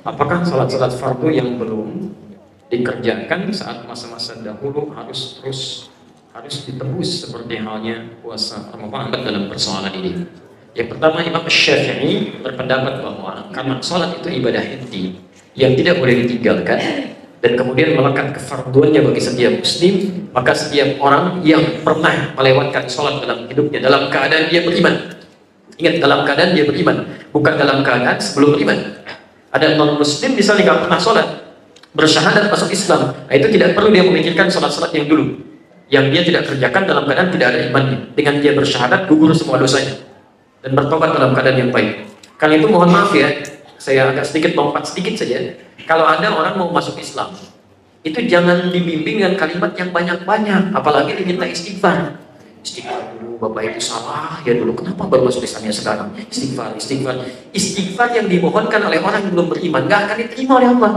Apakah salat-salat fardu yang belum dikerjakan saat masa-masa dahulu harus ditebus seperti halnya puasa Ramadan dalam persoalan ini? Yang pertama, Imam Syafi'i berpendapat bahwa karena salat itu ibadah inti yang tidak boleh ditinggalkan dan kemudian melekat kefarduannya bagi setiap muslim, maka setiap orang yang pernah melewatkan salat dalam hidupnya dalam keadaan dia beriman, ingat, dalam keadaan dia beriman, bukan dalam keadaan sebelum beriman. Ada non-muslim misalnya nggak pernah sholat, bersyahadat masuk Islam, nah itu tidak perlu dia memikirkan sholat-sholat yang dulu, yang dia tidak kerjakan dalam keadaan tidak ada imannya. Dengan dia bersyahadat, gugur semua dosanya dan bertobat dalam keadaan yang baik. Karena itu mohon maaf ya, saya agak sedikit lompat sedikit saja. Kalau ada orang mau masuk Islam, itu jangan dibimbing dengan kalimat yang banyak-banyak, apalagi diminta istighfar. Istighfar dulu, Bapak itu salah ya dulu, kenapa baru masuk Islamnya sekarang? Istighfar yang dimohonkan oleh orang yang belum beriman gak akan diterima oleh Allah.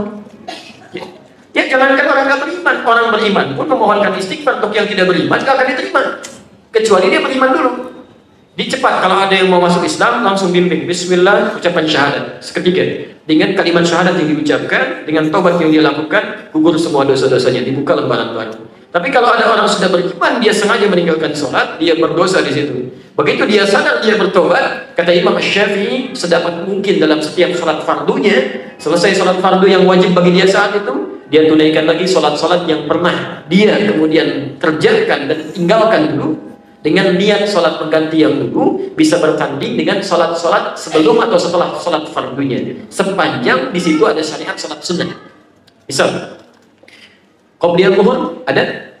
Ya jangankan orang gak beriman, orang beriman pun memohonkan istighfar untuk yang tidak beriman gak akan diterima, kecuali dia beriman dulu. Dicepat, kalau ada yang mau masuk Islam langsung bimbing Bismillah, ucapan syahadat seketika. Dengan kalimat syahadat yang diucapkan, dengan taubat yang dia lakukan, gugur semua dosa-dosanya, dibuka lembaran baru. Tapi kalau ada orang sudah beriman, dia sengaja meninggalkan sholat, dia berdosa di situ. Begitu dia sadar, dia bertobat, kata Imam Syafi'i, sedapat mungkin dalam setiap sholat fardunya, selesai sholat fardu yang wajib bagi dia saat itu, dia tunaikan lagi sholat-sholat yang pernah dia kemudian kerjakan dan tinggalkan dulu, dengan niat sholat pengganti yang dulu bisa bertanding dengan sholat-sholat sebelum atau setelah sholat fardunya, sepanjang di situ ada syariat sholat sunnah. Misal qobliyah zuhur ada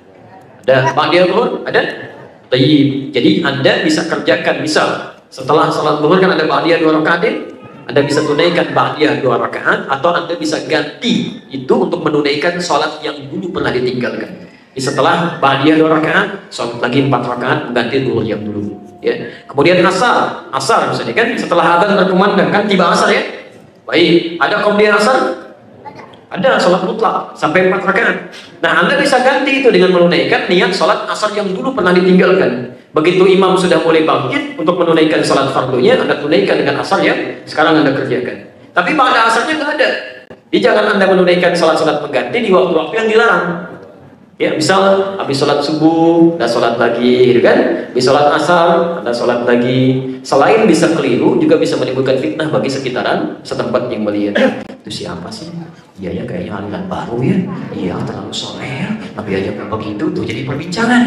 ba'diyah zuhur ada. Tayyib. Jadi Anda bisa kerjakan, misal setelah sholat zuhur kan ada ba'diyah 2 rakaat, Anda bisa tunaikan ba'diyah 2 rakaat, atau Anda bisa ganti itu untuk menunaikan sholat yang dulu pernah ditinggalkan. Setelah ba'diyah 2 rakaat, sholat lagi 4 rakaat mengganti zuhur yang dulu. Ya. Kemudian asar misalnya kan setelah adzan berkumandang kan tiba asar ya. Baik, ada qobliyah asar? Ada sholat mutlak sampai 4 rakaat. Nah, Anda bisa ganti itu dengan menunaikan niat sholat asar yang dulu pernah ditinggalkan. Begitu imam sudah mulai bangkit untuk menunaikan sholat fardunya, Anda tunaikan dengan asar yang sekarang Anda kerjakan. Tapi pada asarnya nggak ada. Jadi jangan Anda menunaikan sholat-sholat pengganti di waktu-waktu yang dilarang. Ya, misal habis sholat subuh, Anda sholat lagi, gitu kan? Habis sholat asar, Anda sholat lagi. Selain bisa keliru, juga bisa menimbulkan fitnah bagi sekitaran setempat yang melihat. Itu siapa sih? Iya ya, kayaknya aliran baru ya. Iya, terlalu soleh ya. Tapi aja begitu tuh jadi perbincangan.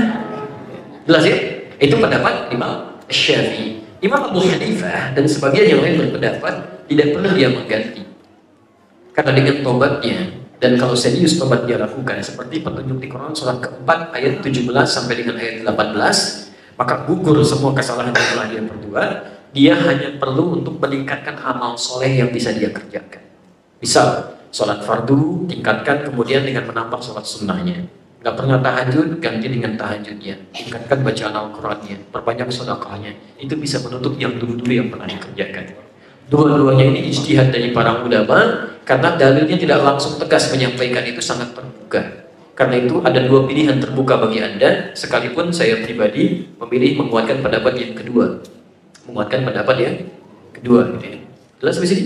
Jelas ya? Itu pendapat Imam Syafi'i. Imam Abu Hanifah dan sebagian yang lain berpendapat tidak perlu dia mengganti. Karena dengan tobatnya, dan kalau serius tobat dia lakukan seperti petunjuk di Quran surat keempat ayat 17 sampai dengan ayat 18, maka gugur semua kesalahan yang telah dia perbuat. Dia hanya perlu untuk meningkatkan amal soleh yang bisa dia kerjakan. Misal sholat fardu tingkatkan kemudian dengan menambah sholat sunnahnya. Nggak pernah tahajud, ganti dengan tahajudnya. Tingkatkan bacaan Al-Qurannya, perbanyak sedekahnya. Itu bisa menutup yang dulu-dulu yang pernah dikerjakan. Dua-duanya ini ijtihad dari para ulama, karena dalilnya tidak langsung tegas menyampaikan itu sangat terbuka. Karena itu ada 2 pilihan terbuka bagi Anda, sekalipun saya pribadi memilih menguatkan pendapat yang kedua. Menguatkan pendapat yang kedua. Jelas di sini?